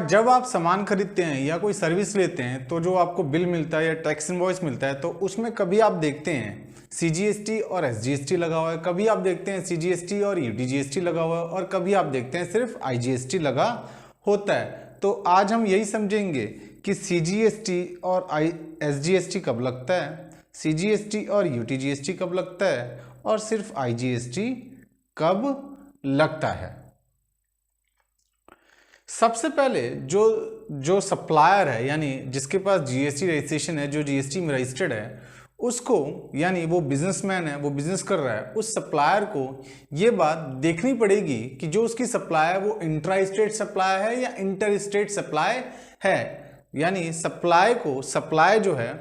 जब आप सामान खरीदते हैं या कोई सर्विस लेते हैं तो जो आपको बिल मिलता है या टैक्स इनवॉइस मिलता है तो उसमें कभी आप देखते हैं CGST और SGST लगा हुआ है, कभी आप देखते हैं CGST और UTGST लगा हुआ है और कभी आप देखते हैं सिर्फ IGST लगा होता है। तो आज हम यही समझेंगे कि CGST और SGST कब लगता है, CGST और UTGST कब लगता है और सिर्फ IGST कब लगता है। सबसे पहले जो सप्लायर है यानी जिसके पास GST रजिस्ट्रेशन है, जो GST में रजिस्टर्ड है, उसको यानी वो बिजनेसमैन है, वो बिजनेस कर रहा है, उस सप्लायर को ये बात देखनी पड़ेगी कि जो उसकी सप्लाई है वो इंट्रा स्टेट सप्लाई है या इंटर स्टेट सप्लाई है। यानी सप्लाई जो है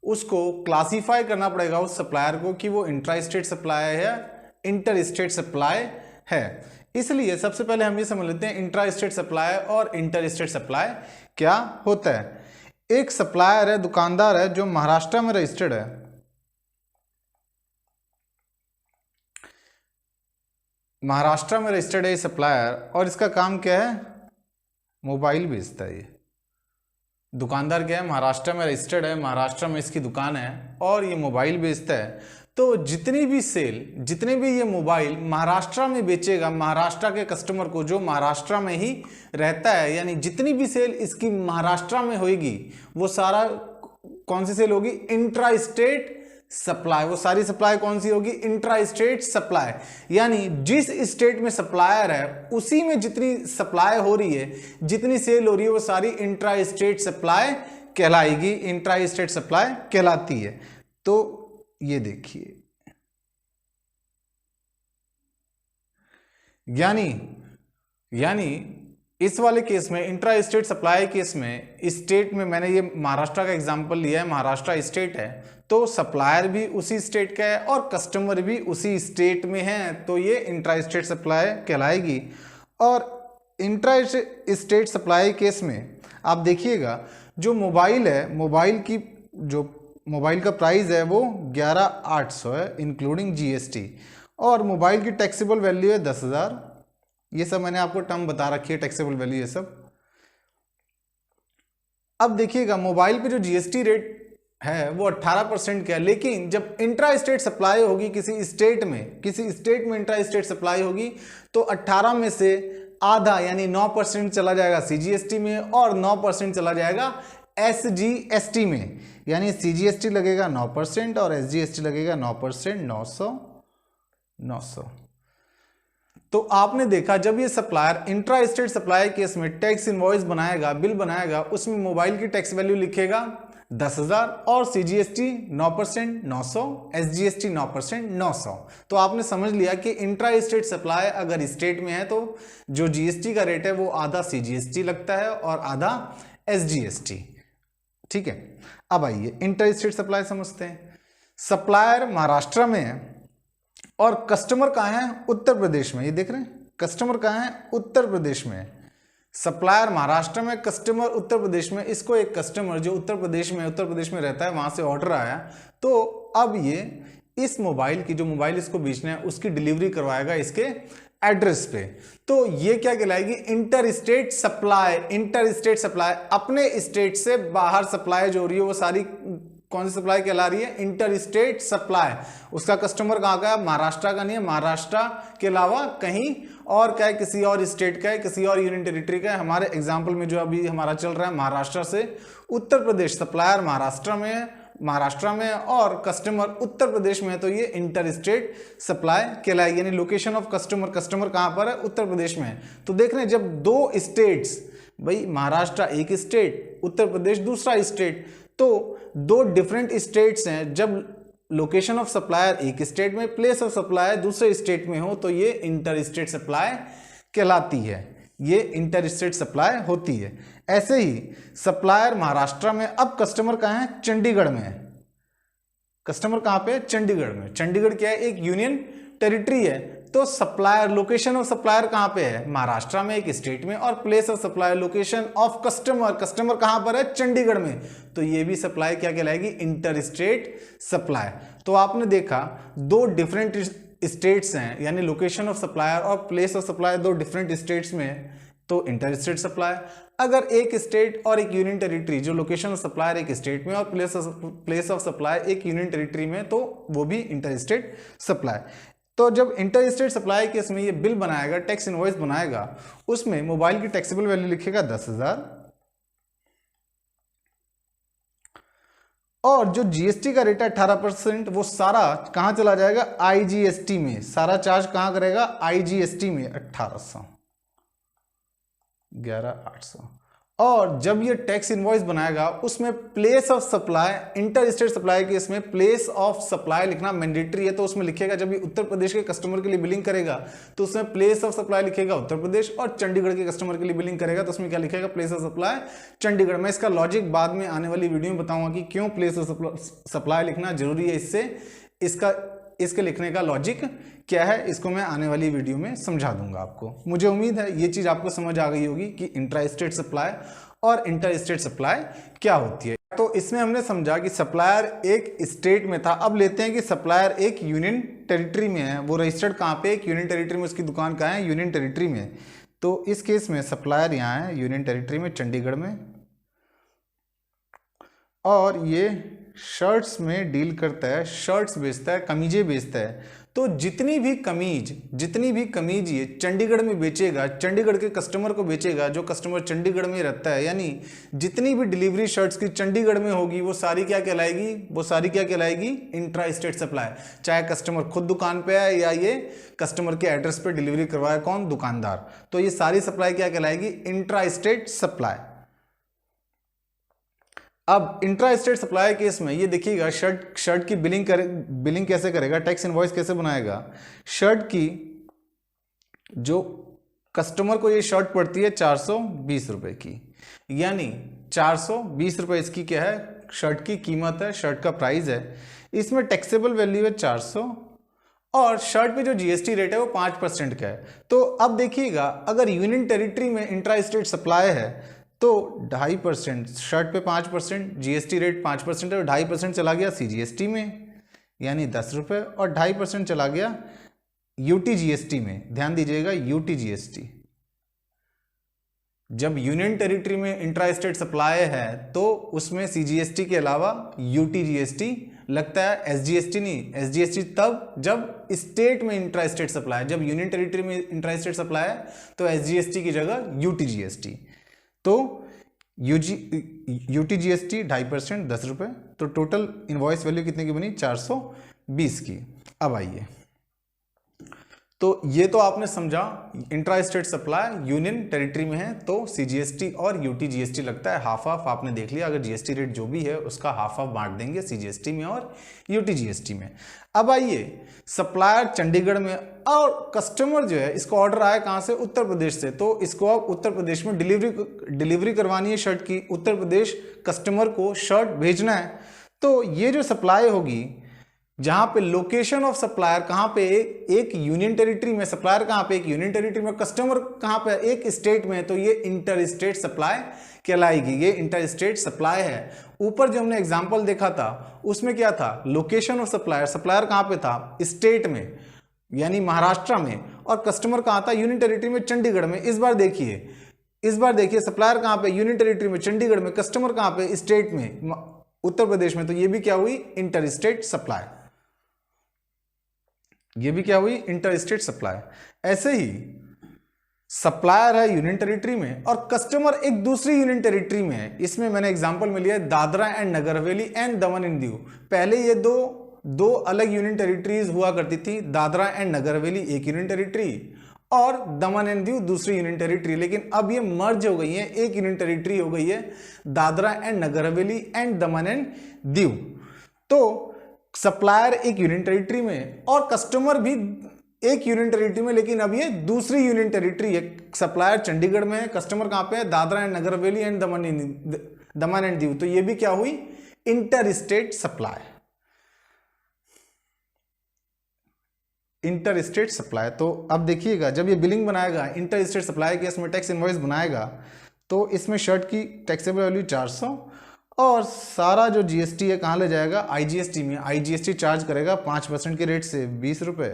उसको क्लासीफाई करना पड़ेगा उस सप्लायर को कि वो इंट्रा स्टेट सप्लाई है या इंटर स्टेट सप्लाई है। इसलिए सबसे पहले हम ये समझ लेते हैं इंट्रा स्टेट सप्लाई और इंटर स्टेट सप्लाई क्या होता है। एक सप्लायर है, दुकानदार है जो महाराष्ट्र में रजिस्टर्ड है, महाराष्ट्र में रजिस्टर्ड है ये सप्लायर और इसका काम क्या है, मोबाइल बेचता है। ये दुकानदार क्या है, महाराष्ट्र में रजिस्टर्ड है, महाराष्ट्र में इसकी दुकान है और ये मोबाइल बेचता है। तो जितने भी ये मोबाइल महाराष्ट्र में बेचेगा महाराष्ट्र के कस्टमर को जो महाराष्ट्र में ही रहता है, यानी जितनी भी सेल इसकी महाराष्ट्र में होगी वो सारा कौन सी सेल होगी, इंट्रा स्टेट सप्लाई। वो सारी सप्लाई कौन सी होगी, इंट्रा स्टेट सप्लाई। यानी जिस स्टेट में सप्लायर है उसी में जितनी सप्लाई हो रही है, जितनी सेल हो रही है वो सारी इंट्रा स्टेट सप्लाई कहलाएगी, इंट्रा स्टेट सप्लाई कहलाती है। तो ये देखिए, यानी इस वाले केस में इंट्रा स्टेट सप्लाई केस में स्टेट में मैंने ये महाराष्ट्र का एग्जांपल लिया है, महाराष्ट्र स्टेट है तो सप्लायर भी उसी स्टेट का है और कस्टमर भी उसी स्टेट में है, तो ये इंट्रा स्टेट सप्लाई कहलाएगी। और इंट्रा स्टेट सप्लाई केस में आप देखिएगा जो मोबाइल है, मोबाइल का प्राइस है वो 11,800 है इंक्लूडिंग GST और मोबाइल की टैक्सेबल वैल्यू है 10,000। ये सब मैंने आपको टर्म बता रखी है, टैक्सेबल वैल्यू ये सब। अब देखिएगा मोबाइल पे जो GST रेट है वो 18% का है, लेकिन जब इंट्रा स्टेट सप्लाई होगी किसी स्टेट में इंट्रा स्टेट सप्लाई होगी तो 18 में से आधा यानी 9% चला जाएगा CGST में और 9% चला जाएगा SGST में। यानी CGST लगेगा 9% और SGST लगेगा 9%, 900। तो आपने देखा जब ये supplier intra state supply case में टैक्स इनवॉइस बनाएगा, बिल बनाएगा, उसमें मोबाइल की टैक्स वैल्यू लिखेगा 10,000 और CGST 9%, 900, SGST 9%, 900। तो आपने समझ लिया कि इंट्रा स्टेट सप्लाई अगर स्टेट में है तो जो GST का रेट है वो आधा CGST लगता है और आधा SGST। ठीक है, अब आइए इंटर स्टेट सप्लाई समझते हैं। सप्लायर महाराष्ट्र में है और कस्टमर कहाँ है, उत्तर प्रदेश में। ये देख रहे हैं कस्टमर कहाँ है, उत्तर प्रदेश में। सप्लायर महाराष्ट्र में, कस्टमर उत्तर प्रदेश में। इसको एक कस्टमर जो उत्तर प्रदेश में रहता है वहां से ऑर्डर आया, तो अब ये इस मोबाइल की, जो मोबाइल इसको बेचना है उसकी डिलीवरी करवाएगा इसके एड्रेस पे। तो ये क्या कहलाएगी, inter state supply. Inter state supply अपने स्टेट से बाहर सप्लाई जो हो रही है वो सारी कौन सी सप्लाई कहला रही है, इंटर स्टेट सप्लाई। उसका कस्टमर कहाँ का है, महाराष्ट्र का नहीं है, महाराष्ट्र के अलावा कहीं और का है, किसी और स्टेट का है, किसी और यूनियन टेरिटरी का है। हमारे एग्जाम्पल में जो अभी हमारा चल रहा है महाराष्ट्र से उत्तर प्रदेश, सप्लायर महाराष्ट्र में और कस्टमर उत्तर प्रदेश में है, तो ये इंटर स्टेट सप्लाई कहलाएगी। यानी लोकेशन ऑफ कस्टमर कहाँ पर है, उत्तर प्रदेश में है। तो देख रहे हैं जब दो स्टेट्स, भाई महाराष्ट्र एक स्टेट, उत्तर प्रदेश दूसरा स्टेट, तो दो डिफरेंट स्टेट्स हैं, जब लोकेशन ऑफ सप्लायर एक स्टेट में, प्लेस ऑफ सप्लायर दूसरे स्टेट में हो, तो ये इंटर स्टेट सप्लाई कहलाती है, ये इंटर स्टेट सप्लाई होती है। ऐसे ही सप्लायर महाराष्ट्र में, अब कस्टमर कहाँ है, चंडीगढ़ में है। कस्टमर कहाँ पे है, चंडीगढ़ में। चंडीगढ़ क्या है, एक यूनियन टेरिटरी है, तो सप्लायर, लोकेशन ऑफ सप्लायर कहाँ पे है, महाराष्ट्र में एक स्टेट में, और place of supplier, location of customer कहाँ पर है, चंडीगढ़ में, तो ये भी सप्लाई क्या कहलाएगी, इंटर स्टेट सप्लाई। तो आपने देखा दो डिफरेंट स्टेट्स हैं, यानी लोकेशन ऑफ सप्लायर और प्लेस ऑफ सप्लायर दो डिफरेंट स्टेट्स में तो इंटर स्टेट सप्लाई। अगर एक स्टेट और एक यूनियन टेरिटरी, जो लोकेशन ऑफ सप्लायर एक स्टेट में और प्लेस ऑफ सप्लाई एक यूनियन टेरिटरी में, तो वो भी इंटर स्टेट सप्लाई। तो जब इंटर स्टेट सप्लाई केस में ये बिल बनाएगा, टैक्स इनवॉइस बनाएगा, उसमें मोबाइल की टैक्सेबल वैल्यू लिखेगा 10,000 और जो जीएसटी का रेट है 18%, वो सारा कहां चला जाएगा, आईजीएसटी में। सारा चार्ज कहां करेगा, आईजीएसटी में 1800, 11,800। और जब ये टैक्स इनवॉइस बनाएगा उसमें place of supply, inter state supply के इसमें प्लेस ऑफ सप्लाई लिखना मैंडेटरी है। तो उसमें लिखेगा, जब ये उत्तर प्रदेश के कस्टमर के लिए बिलिंग करेगा तो उसमें प्लेस ऑफ सप्लाई लिखेगा उत्तर प्रदेश, और चंडीगढ़ के कस्टमर के लिए बिलिंग करेगा तो उसमें क्या लिखेगा, प्लेस ऑफ सप्लाई चंडीगढ़। मैं इसका लॉजिक बाद में आने वाली वीडियो में बताऊंगा कि क्यों प्लेस ऑफ सप्लाई लिखना जरूरी है। इससे इसके लिखने का लॉजिक क्या है, इसको मैं आने वाली वीडियो में समझा दूंगा आपको। मुझे उम्मीद है ये चीज आपको समझ आ गई होगी कि इंट्रा स्टेट सप्लाई और इंटर स्टेट सप्लाई क्या होती है। तो इसमें हमने समझा कि सप्लायर एक स्टेट में था। अब लेते हैं कि सप्लायर एक यूनियन टेरिटरी में है। वो रजिस्टर्ड कहाँ पे, एक यूनियन टेरिटरी में, उसकी दुकान कहाँ है, यूनियन टेरिटरी में। तो इस केस में सप्लायर यहाँ है यूनियन टेरिटरी में, चंडीगढ़ में, और ये शर्ट्स में डील करता है, शर्ट्स बेचता है, कमीजें बेचता है। तो जितनी भी कमीज ये चंडीगढ़ में बेचेगा, चंडीगढ़ के कस्टमर को बेचेगा, जो कस्टमर चंडीगढ़ में रहता है, यानी जितनी भी डिलीवरी शर्ट्स की चंडीगढ़ में होगी वो सारी क्या कहलाएगी, इंट्रा स्टेट सप्लाई। चाहे कस्टमर खुद दुकान पे है या ये कस्टमर के एड्रेस पे डिलीवरी करवाए कौन, दुकानदार। तो ये सारी सप्लाई क्या कहलाएगी, इंट्रा स्टेट सप्लाई। अब इंट्रा स्टेट सप्लाई केस में ये देखिएगा, शर्ट की बिलिंग कैसे करेगा, टैक्स इनवॉइस कैसे बनाएगा। शर्ट की जो कस्टमर को ये शर्ट पड़ती है 420 रुपए की, यानी 420 रुपए इसकी क्या है, शर्ट की कीमत है, शर्ट का प्राइस है। इसमें टैक्सेबल वैल्यू है 400 और शर्ट पे जो जीएसटी रेट है वो 5% का है। तो अब देखिएगा, अगर यूनियन टेरिटरी में इंट्रा स्टेट सप्लाई है तो 2.5%, शर्ट पे 5%, जीएसटी रेट 5% है, और 2.5% चला गया सीजीएसटी में, यानी 10 रुपये, और 2.5% चला गया यूटीजीएसटी में। ध्यान दीजिएगा, यूटीजीएसटी। जब यूनियन टेरिटरी में इंट्रा स्टेट सप्लाई है तो उसमें सीजीएसटी के अलावा यूटीजीएसटी लगता है, एसजीएसटी नहीं। एसजीएसटी तब जब स्टेट में इंट्रा स्टेट सप्लाई है, जब यूनियन टेरिटरी में इंट्रा स्टेट सप्लाई है तो एसजीएसटी की जगह यूटीजीएसटी। तो यूटीजीएसटी 2.5%, 10 रुपये। तो टोटल इनवॉइस वैल्यू कितने की बनी, 420 की। अब आइए, तो ये तो आपने समझा, intra state supply union territory में है तो सीजीएसटी और यूटीजीएसटी लगता है, हाफ हाफ आपने देख लिया। अगर जीएसटी रेट जो भी है उसका हाफ हाफ बांट देंगे सीजीएसटी में और यूटीजीएसटी में। अब आइए, सप्लायर चंडीगढ़ में और कस्टमर जो है, इसको ऑर्डर आया कहाँ से, उत्तर प्रदेश से। तो इसको अब उत्तर प्रदेश में डिलीवरी करवानी है शर्ट की, उत्तर प्रदेश कस्टमर को शर्ट भेजना है। तो ये जो सप्लाई होगी, जहां पे लोकेशन ऑफ सप्लायर कहां पे, एक यूनियन टेरिटरी में, सप्लायर कहां पे, एक यूनियन टेरिटरी में, कस्टमर कहां पे, एक स्टेट में, तो ये इंटर स्टेट सप्लाई कहलाएगी। ये इंटर स्टेट सप्लाई है। ऊपर जो हमने एग्जांपल देखा था उसमें क्या था, लोकेशन ऑफ सप्लायर, सप्लायर कहां पे था, स्टेट में, यानी महाराष्ट्र में, और कस्टमर कहां था, यूनियन टेरिटरी में, चंडीगढ़ में। इस बार देखिए सप्लायर कहां पे, यूनियन टेरिटरी में, चंडीगढ़ में, कस्टमर कहां पे, स्टेट में, उत्तर प्रदेश में। तो ये भी क्या हुई, इंटर स्टेट सप्लाई। ये भी क्या हुई, इंटर स्टेट सप्लाई। ऐसे ही सप्लायर है यूनियन टेरिटरी में और कस्टमर एक दूसरी यूनियन टेरिटरी में है। इसमें मैंने एग्जांपल में लिया Dadra and Nagar Haveli and Daman and Diu. पहले ये दो अलग यूनियन टेरिटरीज हुआ करती थी, दादरा एंड नगर हवेली एक यूनियन टेरिटरी और दमन एंड दीव दूसरी यूनियन टेरिटरी। लेकिन अब ये मर्ज हो गई है, एक यूनियन टेरिटरी हो गई है, Dadra and Nagar Haveli and Daman and Diu. तो सप्लायर एक यूनियन टेरिटरी में और कस्टमर भी एक यूनियन टेरिटरी में, लेकिन अब ये दूसरी यूनियन टेरिटरी है। सप्लायर चंडीगढ़ में है, कस्टमर कहां पे है, Dadra and Nagar Haveli and Daman and Diu. तो ये भी क्या हुई, inter state supply. Inter state supply. तो अब देखिएगा, जब ये बिलिंग बनाएगा इंटर स्टेट सप्लाई केस में, टैक्स इनवॉइस बनाएगा तो इसमें शर्ट की टैक्सेबल वैल्यू 400 और सारा जो जीएसटी है कहाँ ले जाएगा, आईजीएसटी में। आईजीएसटी चार्ज करेगा 5% के रेट से 20 रुपये।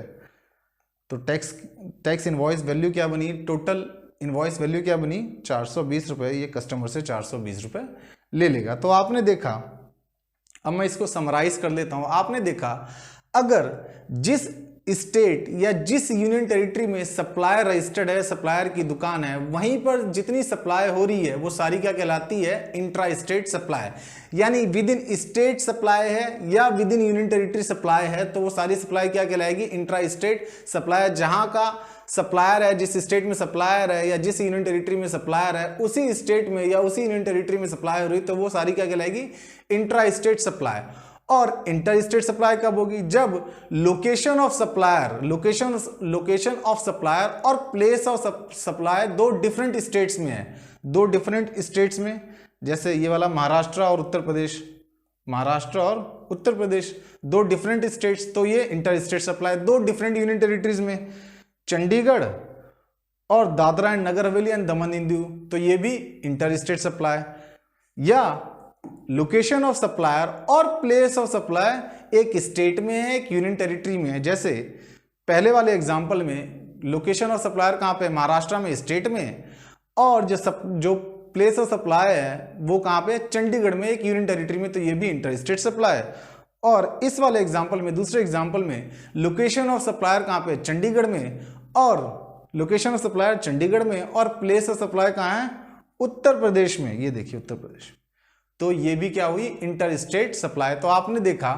तो टैक्स इनवॉइस वैल्यू क्या बनी, टोटल इनवॉइस वैल्यू क्या बनी 420 रुपये, ये कस्टमर से 420 रुपये ले लेगा। तो आपने देखा, अब मैं इसको समराइज कर लेता हूं। आपने देखा अगर जिस स्टेट या जिस यूनियन टेरिटरी में सप्लायर रजिस्टर्ड है, सप्लायर की दुकान है, वहीं पर जितनी सप्लाई हो रही है वो सारी क्या कहलाती है, इंट्रा स्टेट सप्लाई। यानी विद इन स्टेट सप्लाई है या with in union territory supply है तो वो सारी सप्लाई क्या कहलाएगी, इंट्रा स्टेट सप्लाई। जहां का सप्लायर है, जिस स्टेट में सप्लायर है या जिस यूनियन टेरिटरी में सप्लायर है, उसी स्टेट में या उसी यूनियन टेरिटरी में सप्लाई हो रही तो वो सारी क्या कहलाएगी, इंट्रा स्टेट सप्लाई। और इंटर स्टेट सप्लाई कब होगी, जब location of supplier, location of supplier और प्लेस ऑफ सप्लाई दो डिफरेंट स्टेट्स में है, दो डिफरेंट स्टेट्स में। जैसे ये वाला महाराष्ट्र और उत्तर प्रदेश, महाराष्ट्र और उत्तर प्रदेश दो डिफरेंट स्टेट्स, तो ये इंटर स्टेट सप्लाई। दो डिफरेंट यूनियन टेरिटरीज में, चंडीगढ़ और दादरा एंड नगर हवेली एंड दमन दीव, तो ये भी इंटर स्टेट सप्लाई। या लोकेशन ऑफ सप्लायर और प्लेस ऑफ सप्लाई एक स्टेट में है, एक यूनियन टेरिटरी में है। जैसे पहले वाले एग्जांपल में लोकेशन ऑफ सप्लायर कहाँ पे, महाराष्ट्र में, स्टेट में, और जो प्लेस ऑफ सप्लाई है वो कहाँ पे, चंडीगढ़ में, एक यूनियन टेरिटरी में, तो ये भी इंटर स्टेट सप्लाई है। और इस वाले एग्जांपल में, दूसरे एग्जांपल में लोकेशन ऑफ सप्लायर कहाँ पे, चंडीगढ़ में, और लोकेशन ऑफ सप्लायर चंडीगढ़ में और प्लेस ऑफ सप्लाई कहाँ है, उत्तर प्रदेश में। ये देखिए उत्तर प्रदेश, तो ये भी क्या हुई, इंटर स्टेट सप्लाई। तो आपने देखा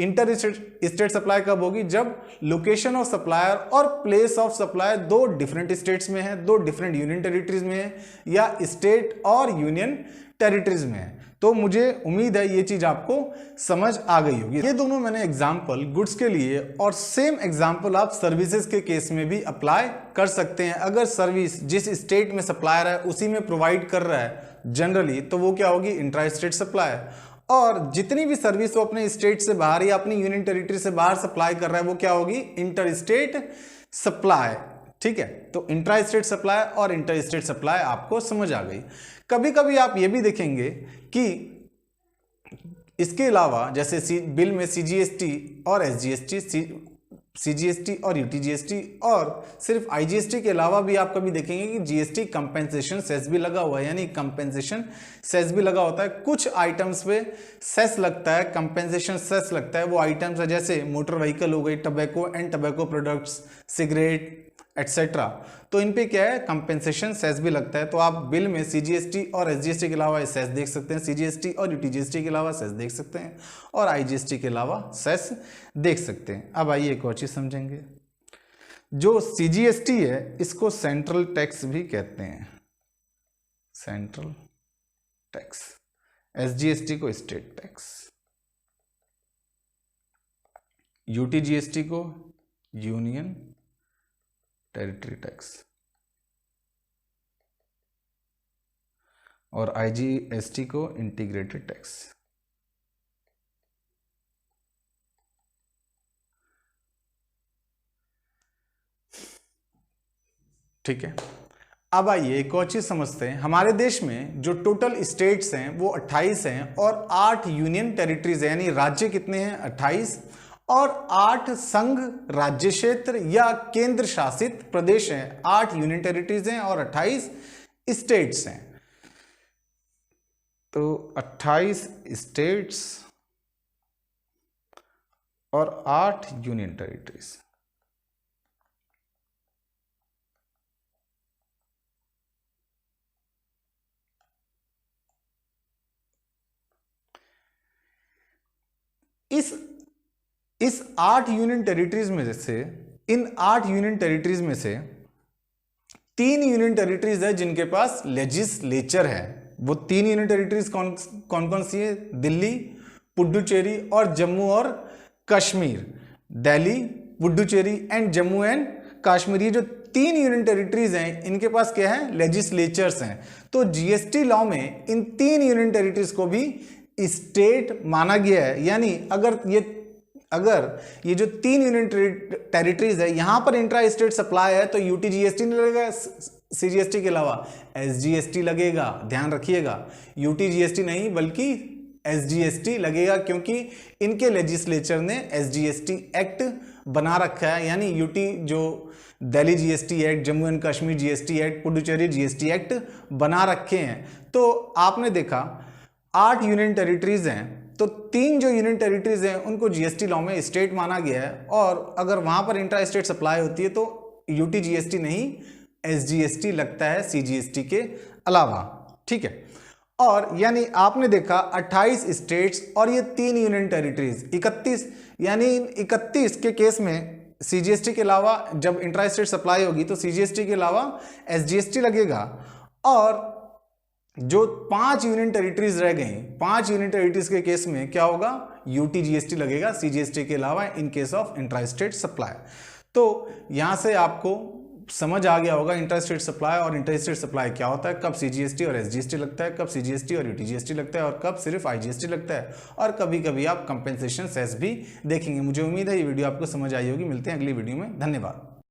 इंटर स्टेट सप्लाई कब होगी, जब लोकेशन ऑफ सप्लायर और प्लेस ऑफ सप्लाई दो डिफरेंट स्टेट्स में है, दो डिफरेंट यूनियन टेरिटरीज में है, या स्टेट और यूनियन टेरिटरीज में है। तो मुझे उम्मीद है ये चीज आपको समझ आ गई होगी। ये दोनों मैंने एग्जाम्पल गुड्स के लिए, और सेम एग्जाम्पल आप सर्विसेज के केस में भी अप्लाई कर सकते हैं। अगर सर्विस जिस स्टेट में सप्लायर है उसी में प्रोवाइड कर रहा है जनरली, तो वो क्या होगी, इंट्रा स्टेट सप्लाई। और जितनी भी सर्विस वो अपने स्टेट से बाहर या अपनी यूनियन टेरिटरी से बाहर सप्लाई कर रहा है वो क्या होगी, इंटर स्टेट सप्लाई। ठीक है, तो इंट्रा स्टेट सप्लाई और इंटर स्टेट सप्लाई आपको समझ आ गई। कभी कभी आप ये भी देखेंगे कि इसके अलावा जैसे बिल में सीजीएसटी और एसजीएसटी, सीजीएसटी और यूटीजीएसटी और सिर्फ आईजीएसटी के अलावा भी आप कभी देखेंगे कि जीएसटी कंपेंसेशन सेस भी लगा हुआ है, यानी कंपेंसेशन सेस भी लगा होता है। कुछ आइटम्स पे सेस लगता है, कंपेंसेशन सेस लगता है। वो आइटम्स है जैसे मोटर व्हीकल हो गई, tobacco and tobacco products, cigarette etcetera, तो इन पे क्या है, कंपेंसेशन सेस भी लगता है। तो आप बिल में सीजीएसटी और एसजीएसटी के अलावा सेस देख सकते हैं, सीजीएसटी और यूटीजीएसटी के अलावा सेस देख सकते हैं, और आईजीएसटी के अलावा सेस देख सकते हैं। अब आइए एक और चीज समझेंगे। जो सीजीएसटी है इसको सेंट्रल टैक्स भी कहते हैं, सेंट्रल टैक्स। एसजीएसटी को स्टेट टैक्स, यूटीजीएसटी को यूनियन टेरिटरी टैक्स, और आईजीएसटी को इंटीग्रेटेड टैक्स। ठीक है, अब आइए एक और चीज समझते हैं। हमारे देश में जो टोटल स्टेट्स हैं वो 28 हैं और 8 यूनियन टेरिटरीज हैं, यानी राज्य कितने हैं, 28, और 8 संघ राज्य क्षेत्र या केंद्र शासित प्रदेश हैं। 8 यूनियन टेरिटरीज हैं और 28 स्टेट्स हैं। तो 28 स्टेट्स और 8 यूनियन टेरिटरीज। इस 8 यूनियन टेरिटरीज में से, इन 8 यूनियन टेरिटरीज में से 3 यूनियन टेरिटरीज है जिनके पास लेजिस्लेचर है। वो 3 यूनियन टेरिटरीज कौन कौन सी है, दिल्ली, पुडुचेरी और जम्मू और कश्मीर। दिल्ली, पुडुचेरी एंड जम्मू एंड कश्मीर, ये जो 3 यूनियन टेरिटरीज हैं इनके पास क्या है, लेजिस्लेचर्स हैं। तो जीएसटी लॉ में इन 3 यूनियन टेरिटरीज को भी स्टेट माना गया है। यानी अगर ये जो 3 यूनियन टेरिटरीज है यहां पर इंट्रा स्टेट सप्लाई है तो यूटीजीएसटी नहीं लगेगा, सीजीएसटी के अलावा एसजीएसटी लगेगा। ध्यान रखिएगा, यूटीजीएसटी नहीं बल्कि एसजीएसटी लगेगा, क्योंकि इनके लेजिस्लेचर ने एसजीएसटी एक्ट बना रखा है। यानी यूटी जो Delhi GST act, Jammu and Kashmir GST act, Puducherry GST act बना रखे हैं। तो आपने देखा 8 यूनियन टेरिटरीज हैं, तो 3 जो यूनियन टेरिटरीज हैं उनको जीएसटी लॉ में स्टेट माना गया है, और अगर वहां पर इंट्रा स्टेट सप्लाई होती है तो यूटी जीएसटी नहीं एसजीएसटी लगता है सीजीएसटी के अलावा, ठीक है। और यानी आपने देखा 28 स्टेट्स और ये 3 यूनियन टेरिटरीज 31, यानी 31 के केस में सीजीएसटी के अलावा जब इंट्रा स्टेट सप्लाई होगी तो सीजीएसटी के अलावा एसजीएसटी लगेगा, और जो 5 यूनियन टेरिटरीज रह गई, 5 यूनियन टेरिटरीज के केस में क्या होगा, यूटी जीएसटी लगेगा सीजीएसटी के अलावा in case of intra state supply. तो यहां से आपको समझ आ गया होगा इंट्रा स्टेट सप्लाई और इंटर स्टेट सप्लाई क्या होता है, कब सीजीएसटी और एसजीएसटी लगता है, कब सीजीएसटी और यूटीजीएसटी लगता है, और कब सिर्फ आईजीएसटी लगता है, और कभी कभी आप कंपेंसेशन सेस भी देखेंगे। मुझे उम्मीद है ये वीडियो आपको समझ आई होगी। मिलते हैं अगली वीडियो में, धन्यवाद।